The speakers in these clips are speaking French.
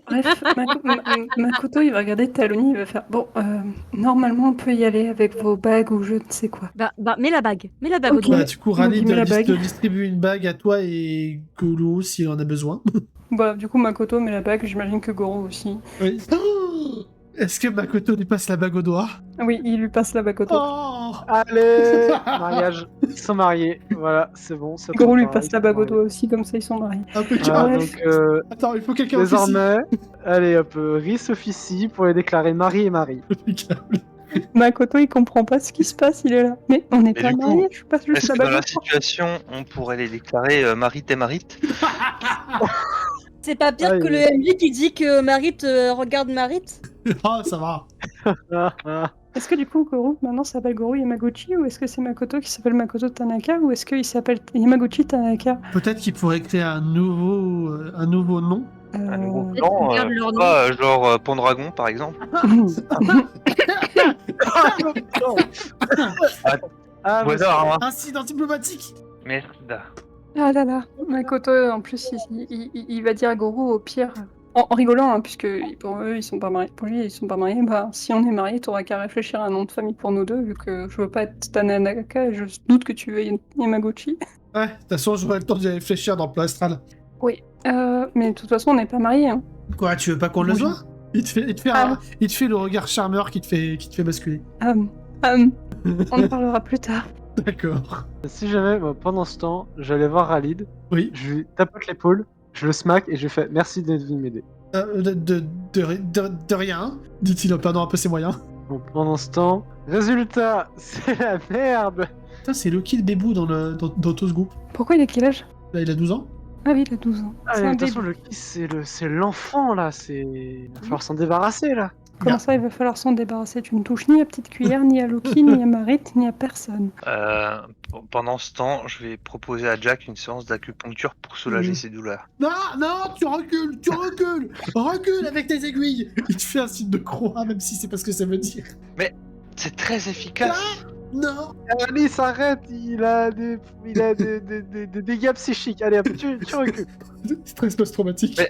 Bref, Makoto, il va regarder Taloni, il va faire bon, normalement, on peut y aller avec vos bagues ou je ne sais quoi. Bah, mets la bague au Ok. doigt. Bah, du coup, Donc, Rally il met la bague. te distribue une bague à toi et Golo s'il en a besoin. Bah, du coup, Makoto met la bague, j'imagine que Goro aussi. Oui. Oh, est-ce que Makoto lui passe la bague au doigt? Oui, il lui passe la bague au doigt. Oh. Allez, mariage. Ils sont mariés. Voilà, c'est bon, ça Goro compte lui pas. passe Ils la sont bague au mariés. doigt aussi, comme ça ils sont mariés. Impeccable. Bref. Donc, Attends, il faut quelqu'un officie. désormais, allez hop, Rhys officie pour les déclarer mari et mari. Impeccable. Makoto, il comprend pas ce qui se passe, il est là. Mais on n'est Mais pas du coup, mariés, je passe juste Est-ce la que dans bague la au doigt. situation, on pourrait les déclarer Marit et Marit? C'est pas pire Aïe. que le MJ qui dit que Marit regarde Marit? Ah, ça va. Ah, ah. Est-ce que du coup, Goro, maintenant s'appelle Goro Yamaguchi, ou est-ce que c'est Makoto qui s'appelle Makoto Tanaka, ou est-ce qu'il s'appelle Yamaguchi Tanaka? Peut-être qu'il pourrait créer un nouveau nom. Un nouveau Euh... Peut-être plan, qu'ils gardent leur nom. genre Pendragon par exemple. Ah, Au hasard, hein. Incident diplomatique. Merde. Ah là là, Makoto, en plus, il va dire à Goro, au pire, en rigolant, hein, puisque pour eux, ils sont pas mariés, pour lui, ils sont pas mariés, bah, si on est mariés, t'auras qu'à réfléchir à un nom de famille pour nous deux, vu que je veux pas être Tanaka, et je doute que tu veux Yamaguchi. Ouais, de toute façon, j'aurai le temps d'y réfléchir dans le plan astral. Oui, mais de toute façon, on n'est pas mariés, hein. Quoi, tu veux pas qu'on le Oui. soit? Il te fait le regard charmeur qui te fait basculer. On en parlera plus tard. D'accord. Si jamais, moi, pendant ce temps, j'allais voir Ralid, Oui. je lui tapote l'épaule, je le smack et je lui fais merci d'être venu m'aider. De rien, dit-il en perdant un peu ses moyens. Bon, pendant ce temps, résultat, c'est la merde. Putain, c'est Loki le bébou dans tout ce groupe. Pourquoi il a quel âge? Là, il a 12 ans. Ah oui, il a 12 ans. Ah, C'est mais un de toute façon, bébé. c'est l'enfant là, il va falloir s'en débarrasser là. Comment ça, il va falloir s'en débarrasser? Tu ne touches ni à Petite Cuillère, ni à Loki, ni à Marit, ni à personne. Pendant ce temps, je vais proposer à Jack une séance d'acupuncture pour soulager ses douleurs. Non, non, tu recules, recule avec tes aiguilles. Il te fait un signe de croix, même si c'est pas ce que ça veut dire. C'est très efficace. Non. Allez, s'arrête, il a des dégâts psychiques. Allez, hop, tu recules. Stress post-traumatique.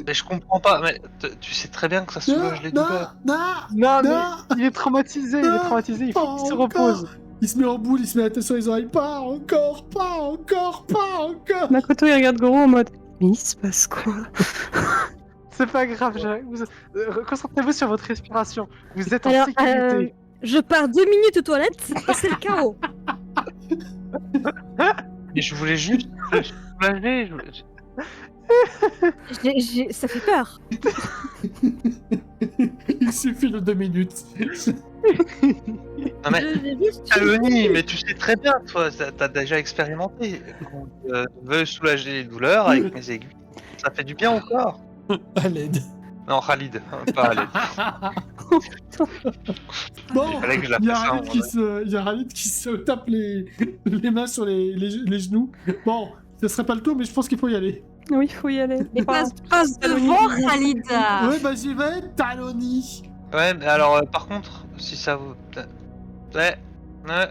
Mais je comprends pas. Mais tu sais très bien que ça soulage les douleurs. Non. Non, mais Non. il est traumatisé, il faut qu'il se repose. Il se met en boule, il se met la tête sur les oreilles. Pas encore. Makoto, il regarde Goro en mode mais il se passe quoi? C'est pas grave, concentrez-vous sur votre respiration. Vous êtes en Alors, sécurité. je pars 2 minutes aux toilettes et c'est le chaos. Mais je voulais juste soulager. Ça fait peur. Il suffit de 2 minutes. Non mais Taloni, mais tu sais très bien, toi, t'as déjà expérimenté. Quand je veux soulager les douleurs avec mes aiguilles, ça fait du bien au corps. À l'aide. Non, Khalid, pas à l'aide. Bon, Il fallait que je la il y a fasse, hein, Ralid qui se tape les mains sur les genoux. Bon, ce serait pas le tour, mais je pense qu'il faut y aller. Oui, il faut y aller. Mais Enfin, passe devant, Khalid. Ouais, bah j'y vais, Taloni. Ouais, mais alors, par si ça vous... Ouais. Hein?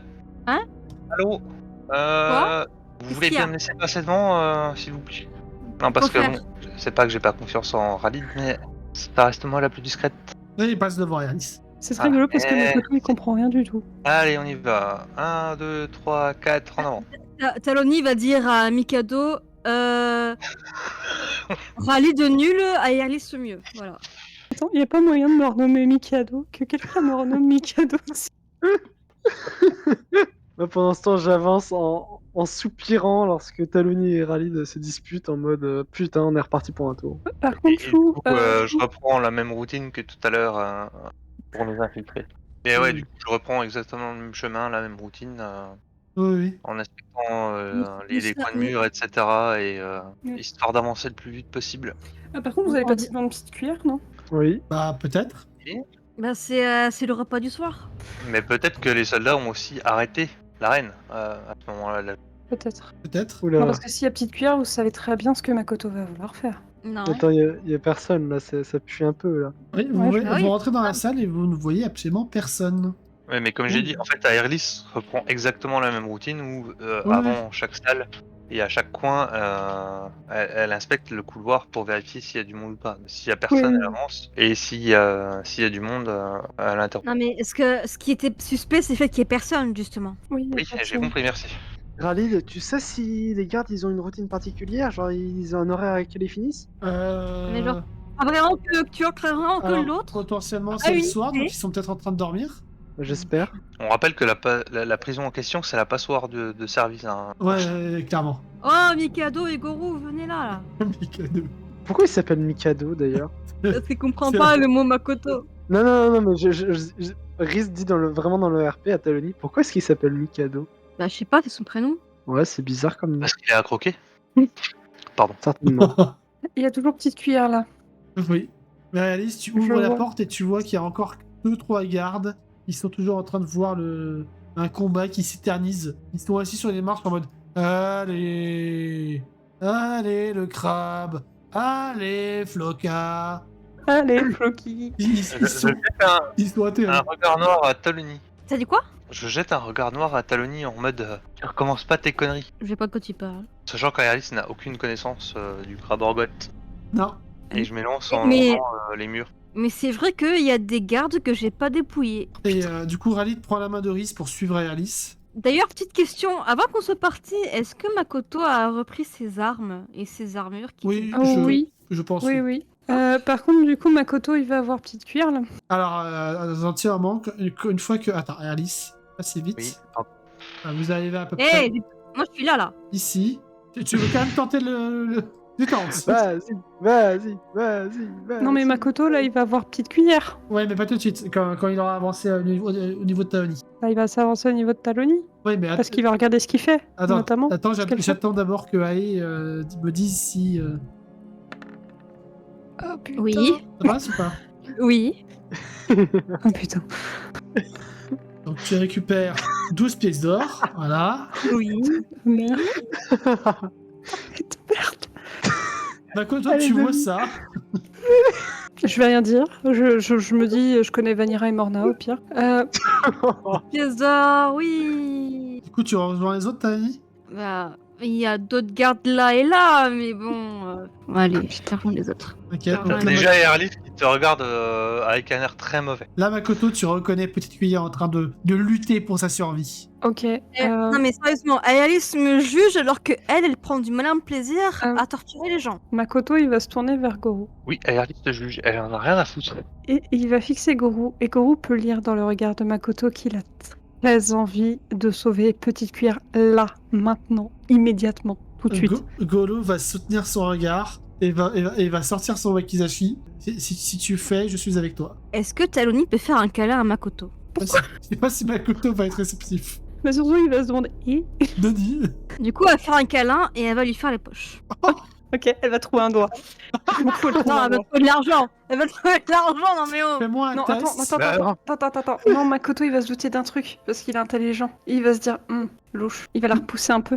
Allô Quoi? Vous Qu'est-ce voulez qu'il y a bien me laisser passer devant, s'il vous plaît? Non, parce que Quoi bon, c'est pas que j'ai pas confiance en Khalid, mais ça reste moi la plus discrète. Oui, il passe devant Yaris. c'est très rigolo parce que Makoto, il comprend rien du tout. Allez, on y va. 1, 2, 3, 4, en avant. Taloni va dire à Mikado Rallye de nul, à Yarlis le mieux. Voilà. Attends, il n'y a pas moyen de me renommer Mikado? Que quelqu'un me renomme Mikado aussi. Moi, pendant ce temps, j'avance en soupirant lorsque Taloni et Ralid se disputent en mode putain, on est reparti pour un tour. Par Et contre, du Chou, coup, je reprends la même routine que tout à l'heure pour nous infiltrer. Et ouais, du coup, je reprends exactement le même chemin, la même routine, Oui. en inspectant Mais les ça, coins de mur, etc. Et histoire d'avancer le plus vite possible. par contre, vous avez pas besoin d'une petite cuillère, non? Oui. Bah, peut-être. bah, c'est le repas du soir. Mais peut-être que les soldats ont aussi arrêté la reine à ce moment-là. Peut-être. Peut-être. Oula. Non, parce que s'il y a petite cuillère, vous savez très bien ce que Makoto va vouloir faire. Non. Attends, il y a personne là, ça pue un peu là. Oui, Ouais, vous rentrez dans la salle et vous ne voyez absolument personne. Ouais, mais comme j'ai dit, en fait, à Erlis reprend exactement la même routine où Oui. avant chaque salle, et à chaque coin, elle inspecte le couloir pour vérifier s'il y a du monde ou pas. S'il y a personne, Oui. elle avance, et s'il y a du monde, elle interrompt. Non, mais est-ce que ce qui était suspect, c'est le fait qu'il y ait personne, justement. Oui, Oui, j'ai compris, merci. Ralid, tu sais si les gardes ils ont une routine particulière, genre ils ont un horaire à laquelle ils finissent? Mais genre, Ah, vraiment que tu entrerais vraiment que Alors, l'autre potentiellement, a c'est le une soir, idée. donc ils sont peut-être en train de dormir. J'espère. On rappelle que la prison en question, c'est la passoire de service. Hein. Ouais, clairement. Oh, Mikado et Goro, venez là. Mikado. Pourquoi il s'appelle Mikado d'ailleurs? Parce qu'il comprend C'est pas la- le mot Makoto. Non, mais Riz dit vraiment dans le RP à Taloni, pourquoi est-ce qu'il s'appelle Mikado? Bah, je sais pas, c'est son prénom. Ouais, c'est bizarre comme nom. Parce qu'il est à croquer. Certainement. Il y a toujours petite cuillère là. Oui. Mais Alice, tu Je ouvres la vois. porte et tu vois qu'il y a encore 2-3 gardes. Ils sont toujours en train de voir un combat qui s'éternise. Ils sont assis sur les marches en mode Allez, allez le crabe, allez Floca. Allez, Floki. Ils Je sont jette un un terribles. regard noir à Taloni. T'as dit quoi? Je jette un regard noir à Taloni en mode tu recommences pas tes conneries. Je sais pas de quoi tu parles. Sachant qu'Aerlis n'a aucune connaissance du crabe orgoth. Non. Et je m'élance en Mais- longeant, les murs. Mais c'est vrai qu'il y a des gardes que j'ai pas dépouillés. Et du coup, Ralid prend la main de Riz pour suivre Alice. D'ailleurs, petite question, avant qu'on soit parti, est-ce que Makoto a repris ses armes et ses armures qui Oui, Oh, oui. je pense. Oui, oui. Par contre, du coup, Makoto, il va avoir petite cuillère là. Alors, dans un petit moment, une fois que... Attends, Alice, assez vite. Oui. Vous arrivez à peu Eh, près moi je suis là. ici. Tu veux quand même tenter le... Détente. Vas-y. Non, mais Makoto, là, il va avoir petite cuillère. Ouais, mais pas tout de suite, quand il aura avancé au niveau de Taoni. Là, il va s'avancer au niveau de Taloni. Oui, mais Parce qu'il va regarder ce qu'il fait, notamment. attends, ce qu'elle fait. j'attends d'abord que Ae me dise si... Oh putain. Oui. Ça passe ou pas? Oui. Oh putain. Donc tu récupères 12 pièces d'or, voilà. Oui. Merde. Makoto, Allez, tu vois vas-y. ça. Je vais rien dire. Je me dis, je connais Vanilla et Morna au pire. Pièce d'or, oui. Du coup, tu rejoins les autres, Taoni? Bah, il y a d'autres gardes là et là, mais bon. Allez, je termine les autres. Ok, Ouais. donc là, Déjà, Aerlis qui te regarde avec un air très mauvais. là, Makoto, tu reconnais Petite Cuillère en train de lutter pour sa survie. Ok. Non mais sérieusement, Alice me juge alors que elle prend du malin plaisir Ah. à torturer les gens. Makoto, il va se tourner vers Goro. Oui, Aerlis te juge, elle en a rien à foutre. Et il va fixer Goro. Et Goro peut lire dans le regard de Makoto qu'il a très envie de sauver Petite Cuillère là, maintenant, immédiatement, tout de suite. Golo va soutenir son regard et va sortir son wakizashi. Si tu fais, je suis avec toi. Est-ce que Taloni peut faire un câlin à Makoto? Je sais pas si Makoto va être réceptif. Mais surtout, il va se demander. Denis. Du coup, elle va faire un câlin et elle va lui faire les poches. Ok, elle va trouver un doigt. Je m'en fous, elle trouve Non, un elle va doigt. trouver de l'argent. Elle va trouver de l'argent, non mais oh. Fais-moi un Non, test. attends. Non, Makoto, il va se douter d'un truc, parce qu'il est intelligent. Et il va se dire, louche. Il va la repousser un peu.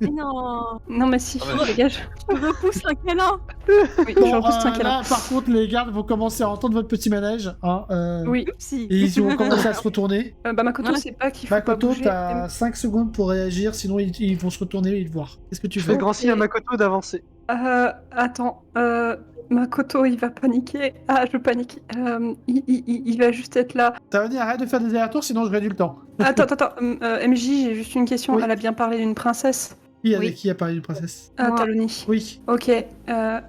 Mais non. Non, mais si, Ah, mais- dégage. Je repousse un câlin. Oui, Bon, je repousse un câlin. là, par contre, les gardes vont commencer à entendre votre petit manège. Hein, Oui. Si. Et ils vont commencer à se retourner. Bah, Makoto, Ouais. c'est pas qu'il faut pas Makoto, bouger. t'as 5 secondes pour réagir, sinon ils vont se retourner et te voir. Qu'est-ce que tu Je fais fais? grand signe à Makoto d'avancer. Attends, Makoto, il va paniquer. Ah, je panique. Il va juste être là. Taoni, arrête de faire des allers-retours, sinon je réduis le temps. Attends, MJ, j'ai juste une question. Oui. Elle a bien parlé d'une princesse. Oui. Qui a parlé d'une princesse? Ah, Moi. Taloni. Oui. Ok,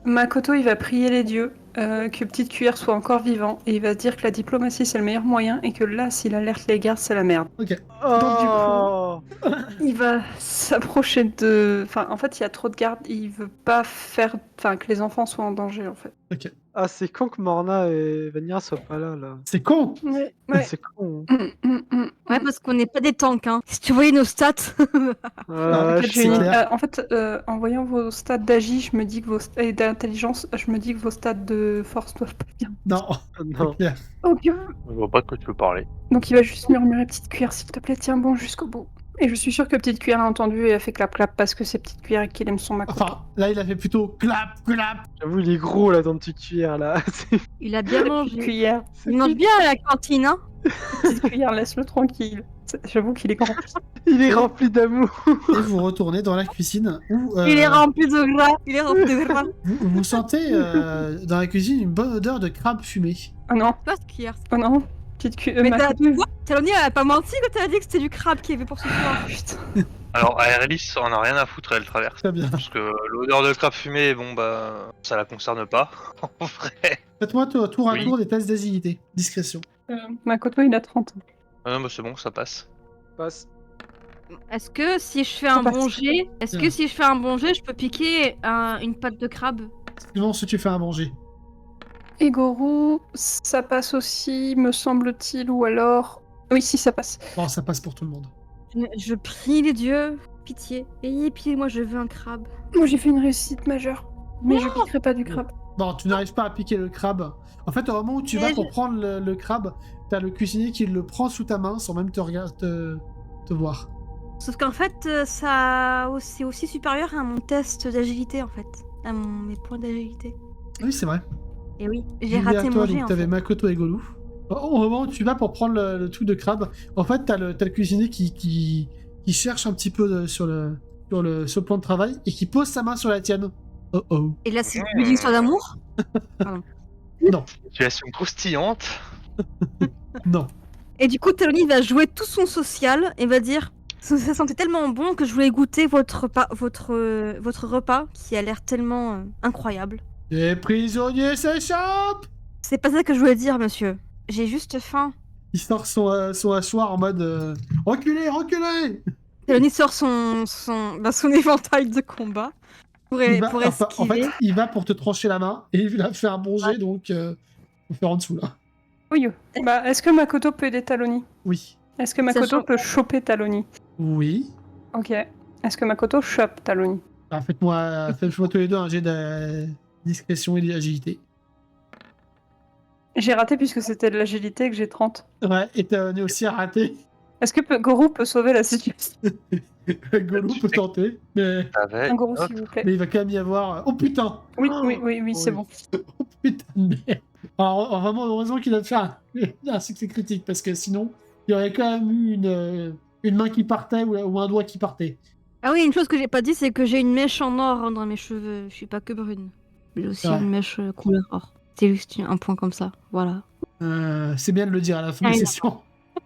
Makoto, il va prier les dieux que Petite Cuillère soit encore vivant et il va se dire que la diplomatie c'est le meilleur moyen et que là, s'il alerte les gardes, c'est la merde. Ok. Donc, du Oh. Il va s'approcher de. Enfin, en fait, il y a trop de gardes. Il veut pas faire. Enfin, que les enfants soient en danger, en fait. Ok. Ah, c'est con que Morna et Vanilla soient pas là. C'est con. Ouais. C'est con. Ouais, parce qu'on n'est pas des tanks, hein. Si tu voyais nos stats. Alors, Je c'est sais. clair. En fait, en voyant vos stats d'agi, je me dis que et d'intelligence, je me dis que vos stats de force doivent pas bien. Non. Non. C'est clair. Oh Dieu. Je vois pas de quoi tu veux parler. Donc il va juste murmurer Petite Cuillère, s'il te plaît, tiens bon jusqu'au bout. Et je suis sûre que Petite Cuillère a entendu et a fait clap-clap parce que c'est Petite Cuillère et qu'il aime son Makoto. Enfin, là, il a fait plutôt clap. J'avoue, il est gros là, ton petit cuillère là. Il a bien Petite mangé. Cuillère. Il mange bien à la cantine, hein. Petite Cuillère, laisse-le tranquille. J'avoue qu'il est grand. Il est rempli d'amour. Et vous retournez dans la cuisine où Il est rempli de gras. Il est rempli de gras. vous sentez dans la cuisine une bonne odeur de crabe fumé. Oh non, Pas ce qu'il y a. oh non. Petite Mais ma t'as copine. quoi Taloni, elle a pas menti quand elle a dit que c'était du crabe qu'il y avait pour ce soir. Putain. Alors, Aerlis, on a rien à foutre, elle traverse. Très bien. Parce que l'odeur de crabe fumé, bon bah, ça la concerne pas, en vrai. Faites-moi tour à Oui. tour des tests d'agilité. Discrétion. Makoto, il a 30 ans. Ah, bah c'est bon, ça passe. Passe. Est-ce que si je fais un pas bon si- jet, je peux piquer une patte de crabe? Sinon, si tu fais un manger. Et Goro, ça passe aussi, me semble-t-il, ou alors... Oui, si, ça passe. Bon, ça passe pour tout le monde. Je prie les dieux, pitié. Ayez pitié, moi je veux un crabe. Moi, j'ai fait une réussite majeure. Mais je piquerai pas du crabe. Bon, tu n'arrives pas à piquer le crabe. En fait, au moment où tu vas Mais pour prendre le crabe, t'as le cuisinier qui le prend sous ta main sans même te voir. Sauf qu'en fait, c'est aussi supérieur à mon test d'agilité en fait. Mes points d'agilité. Oui, c'est vrai. Et oui, j'ai Julia, raté toi, mon jet donc en t'avais fait. Makoto et Golou. Au moment où tu vas pour prendre le truc de crabe, en fait, t'as le cuisinier qui cherche un petit peu sur le plan de travail et qui pose sa main sur la tienne. Oh oh. Et là, c'est une histoire d'amour. Situation croustillante. Non. Et du coup, Taloni va jouer tout son social et va dire ça sentait tellement bon que je voulais goûter votre repas qui a l'air tellement incroyable. Les prisonniers s'échappent. C'est pas ça que je voulais dire, monsieur. J'ai juste faim. Il sort son hachoir en mode reculez, reculez. Taloni sort son éventail de combat pour En esquiver. fait, il va pour te trancher la main et il a fait un bon jet, donc on fait en dessous là. Oui. Bah, est-ce que Makoto peut aider Taloni? Oui. Est-ce que Makoto Sachant- peut choper Taloni? Oui. Ok. Est-ce que Makoto chope Taloni? Alors, faites-moi tous les deux un jet de discrétion et d'agilité. J'ai raté puisque c'était de l'agilité que j'ai 30. Ouais, et t'as aussi à rater. Est-ce que Goro peut sauver la situation? Golou peut tenter, mais Avec... Un Goro, Hop. s'il vous plaît. il va quand même y avoir. Oh putain. Oui, c'est Oui. bon. Oh putain de merde. Alors, vraiment, heureusement qu'il a fait un succès critique, parce que sinon, il y aurait quand même eu une main qui partait ou un doigt qui partait. Ah oui, une chose que j'ai pas dit, c'est que j'ai une mèche en or dans mes cheveux. Je suis pas que brune. J'ai aussi Ouais. une mèche couleur or. C'est juste un point comme ça. Voilà. C'est bien de le dire à la fin de la Ah, session.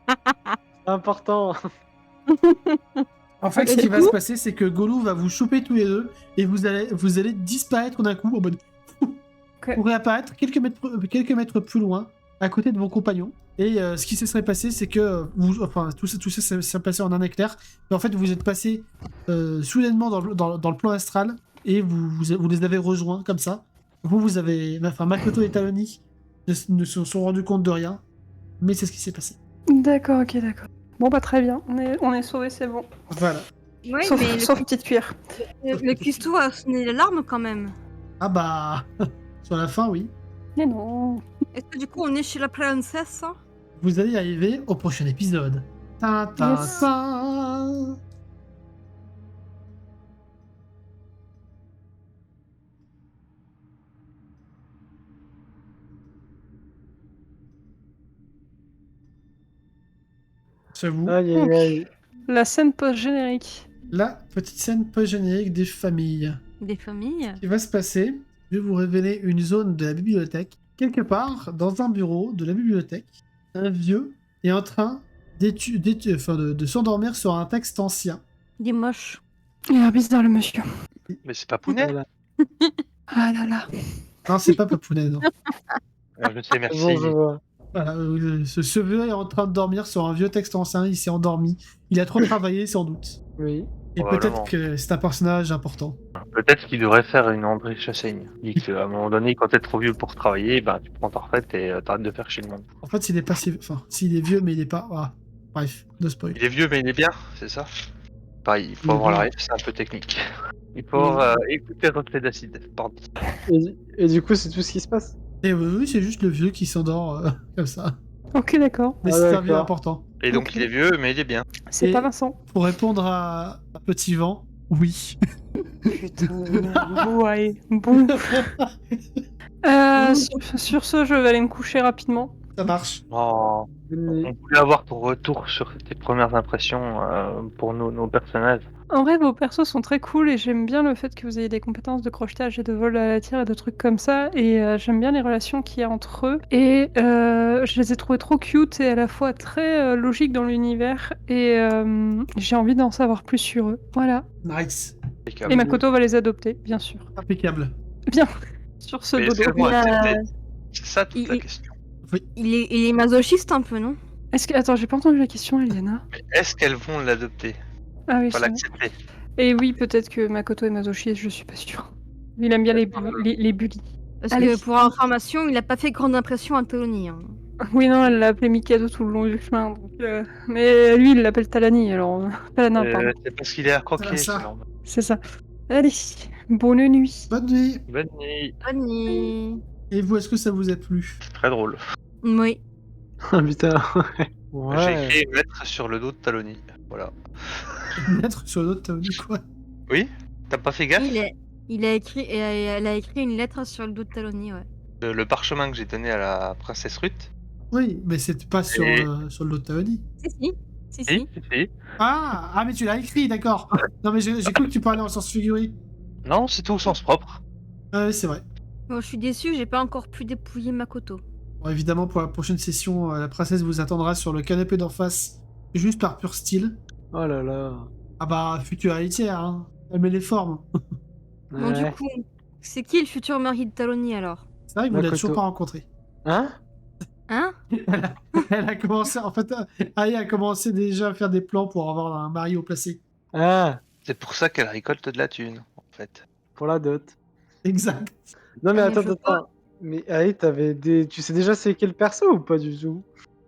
C'est important. En fait, Et ce qui du va coup se passer, c'est que Golou va vous choper tous les deux et vous allez disparaître d'un coup en mode. Ok. Pour réapparaître quelques mètres plus loin, à côté de vos compagnons. Et ce qui se serait passé, c'est que tout ça s'est passé en un éclair. Mais en fait, vous êtes passé soudainement dans le plan astral et vous les avez rejoints comme ça. Makoto et Taloni ne se sont rendus compte de rien, mais c'est ce qui s'est passé. D'accord, ok, d'accord. Bon, bah très bien. On est sauvés, c'est bon. Voilà. Oui, sauf mais sauf petite cuillère. le cuistot a sonné l'alarme quand même. Ah bah, sur la fin, oui. Mais non. Est-ce que du coup on est chez la princesse hein? Vous allez arriver au prochain épisode. Ta ta Yes. ta. C'est vous. Aïe aïe aïe. La scène post-générique. La petite scène post-générique des familles. Des familles. Ce qui va se passer, je vais vous révéler une zone de la bibliothèque. Quelque part, dans un bureau de la bibliothèque, un vieux est en train de s'endormir sur un texte ancien. Des moches. Il a l'air bizarre, le monsieur. Mais c'est pas Pounet. Voilà. Ah là là. Non, c'est pas Papounet, non. Ah, je sais, merci. Bon, je vois. Voilà, ce vieux est en train de dormir sur un vieux texte ancien, il s'est endormi. Il a trop travaillé, sans doute. Oui. Et Probablement. peut-être que c'est un personnage important. Peut-être qu'il devrait faire une André Chassaigne. Il dit qu'à un moment donné, quand t'es trop vieux pour travailler, ben, tu prends ta retraite et t'arrêtes de faire chez le monde. En fait, s'il est pas si... Enfin, s'il est vieux, mais il est pas... Ah, bref, de spoil. Il est vieux, mais il est bien, c'est ça? Pareil, il faut Mhm. avoir la ref, c'est un peu technique. Il faut écouter Reflet d'Acide, pardon. Et du coup, c'est tout ce qui se passe. Et oui, c'est juste le vieux qui s'endort comme ça. Ok, d'accord. Mais Ah, c'est un vieux d'accord. important. Et donc Ok. il est vieux, mais il est bien. C'est Et- pas Vincent. Pour répondre à Petit Vent, oui. Putain, ouais. Bon. Sur ce, je vais aller me coucher rapidement. Ça marche. Oh, Bonne nuit. on voulait avoir ton retour sur tes premières impressions pour nos personnages. En vrai, vos persos sont très cool et j'aime bien le fait que vous ayez des compétences de crochetage et de vol à la tire et de trucs comme ça. Et j'aime bien les relations qu'il y a entre eux. Et je les ai trouvés trop cute et à la fois très logiques dans l'univers. Et j'ai envie d'en savoir plus sur eux. Voilà. Nice. Et Makoto va les adopter, bien sûr. Impeccable. Bien. Sur ce Mais est-ce dodo. qu'elles vont Il a- accepter C'est ça toute la il- question. Il est masochiste un peu, non? Est-ce que... Attends, j'ai pas entendu la question, Eliana. Mais est-ce qu'elles vont l'adopter Ah oui, Pas c'est bon. l'accepter. Et oui, peut-être que Makoto est masochiste, je suis pas sûre. Il aime bien les bullies. Parce Allez. que pour information, il a pas fait grande impression à Tony. Hein. Oui, non, elle l'a appelé Mikado tout le long du chemin. Donc, mais lui, il l'appelle Talani, alors... Talana, pardon. C'est parce qu'il est à croquer, ça. c'est normal. C'est ça. Allez, bonne nuit. Bonne nuit. Bonne nuit. Bonne nuit. Et vous, est-ce que ça vous a plu? Très drôle. Oui. Ah putain. J'ai Ouais. écrit une lettre sur le dos de Taloni. Voilà. Une lettre sur l'autre, t'as dit quoi? Oui T'as pas fait gaffe Elle a écrit une lettre sur le dos de Taloni, ouais. Le parchemin que j'ai donné à la princesse Ruth. Oui, mais c'était pas sur, Et- sur le lot de Taoni. Si. Si. Ah, mais tu l'as écrit, d'accord. Non, mais j'ai cru que tu parlais en sens figuré. Non, c'est tout au sens propre. Ah oui, c'est vrai. Bon, je suis déçue, j'ai pas encore pu dépouiller Makoto. Bon, évidemment, pour la prochaine session, la princesse vous attendra sur le canapé d'en face, juste par pur style. Oh là là. Ah bah, future héritière, hein. Elle met les formes. Bon, du Ouais. coup, c'est qui le futur mari de Taloni alors? C'est vrai que vous l'avez Makoto. toujours pas rencontré. Hein? Hein? Elle a commencé, en fait, Aïe a commencé déjà à faire des plans pour avoir un mari au placé. Ah, C'est pour ça qu'elle récolte de la thune, en fait. pour la dot. Exact. Non mais Mais attends, je attends. Mais Aïe, t'avais des... Tu sais déjà c'est quel perso ou pas du tout?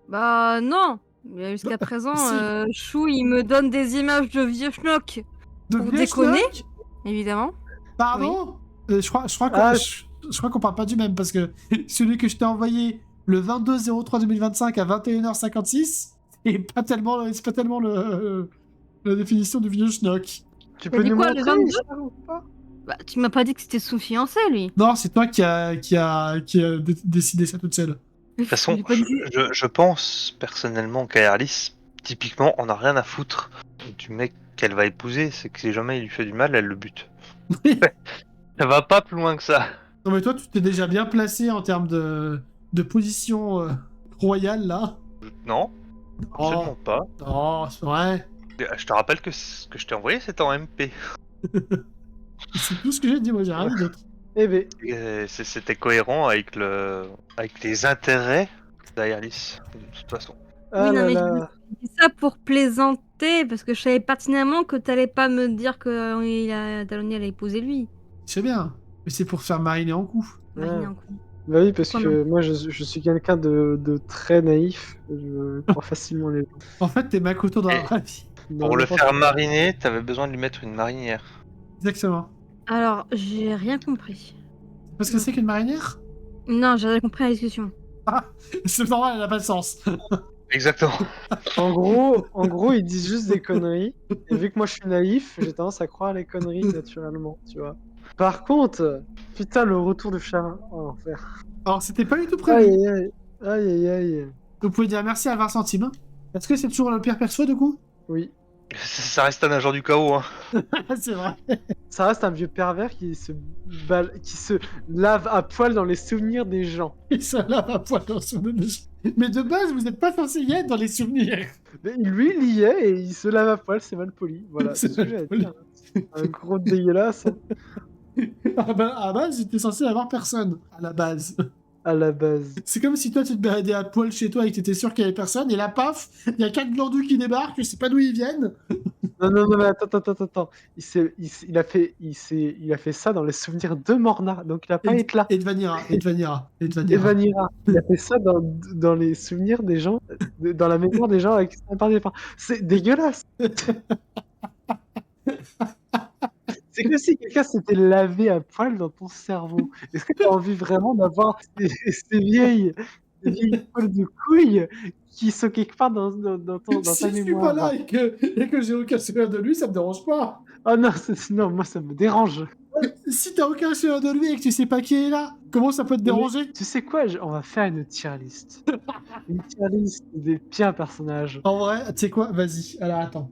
Bah non. Mais jusqu'à présent, si. Chou, il me donne des images de vieux schnock, De Pour vieux déconner schnock évidemment. Pardon je crois qu'on Ah, je crois qu'on parle pas du même, parce que celui que je t'ai envoyé le 22/03/2025 à 21h56, c'est pas tellement la définition du vieux schnock. Tu T'as peux dit nous quoi, le montrer 22? ça, ou pas? Bah, tu m'as pas dit que c'était son fiancé, lui. Non, c'est toi qui a décidé ça toute seule. De toute façon, J'ai pas dit- je pense personnellement qu'Aerlis, typiquement, on a rien à foutre du mec qu'elle va épouser. C'est que si jamais il lui fait du mal, elle le bute. Ça va pas plus loin que ça. Non mais toi, tu t'es déjà bien placé en termes de position royale, là. Non, absolument pas. Non, c'est vrai. Je te rappelle que ce que je t'ai envoyé, c'était en MP. C'est tout ce que j'ai dit, moi j'ai rien dit d'autre. Eh ben, Et c'était cohérent avec les intérêts d'Aerlis, de toute façon. ah Oui, non, là mais là. j'ai dit ça pour plaisanter, parce que je savais pertinemment que t'allais pas me dire que Taloni allait épouser lui. Je sais bien, mais c'est pour faire mariner en coup. Mariner Ah. un coup. Bah oui, parce Comment que moi je suis quelqu'un de très naïf. Je crois facilement les gens. En fait, t'es Makoto dans la Et- vraie vie. Non, Pour le n'importe faire quoi. mariner, t'avais besoin de lui mettre une marinière. Exactement. Alors, j'ai rien compris. Parce que c'est qu'une marinière? Non, j'ai rien compris à la discussion. C'est normal, elle a pas de sens. Exactement. En gros, ils disent juste des conneries. Et vu que moi je suis naïf, j'ai tendance à croire les conneries naturellement, tu vois. Par contre, putain, le retour de Charin. Oh, l'enfer. Alors, c'était pas du tout prévu. Aïe aïe aïe aïe aïe. Vous pouvez dire merci à 20 centimes. Hein. Est-ce que c'est toujours le pire perso, du coup? Oui. Ça reste un agent du chaos, hein. C'est vrai. Ça reste un vieux pervers qui se lave à poil dans les souvenirs des gens. Il se lave à poil dans son nez. Mais de base, vous êtes pas censé y être dans les souvenirs. Mais lui, il y est et il se lave à poil, c'est mal poli. Voilà, C'est c'est ce que mal j'ai à dire. Un gros dégueulasse À la base, j'étais censé avoir personne. À la base. à la base. C'est comme si toi, tu te baladais à poil chez toi et que t'étais sûr qu'il y avait personne, et là, paf, il y a 4 glandous qui débarquent, je sais pas d'où ils viennent. Non, mais attends. Il a fait ça dans les souvenirs de Morna, donc il a pas été là. Et de Vanira. Et Vanira. Il a fait ça dans les souvenirs des gens, dans la mémoire des gens avec qui on parlait pas. C'est dégueulasse. C'est comme si quelqu'un s'était lavé à poil dans ton cerveau. Est-ce que tu as envie vraiment d'avoir ces vieilles des vieilles poils de couilles qui sont quelque part dans ta Si je suis mémoire. pas là et que j'ai aucun souvenir de lui, ça me dérange pas. Oh non, non, moi ça me dérange. Si t'as aucun souvenir de lui et que tu sais pas qui est là, comment ça peut te déranger? Tu sais quoi, on va faire une tier list. Une tier list des pires personnages. En vrai, tu sais quoi? Vas-y. Alors attends.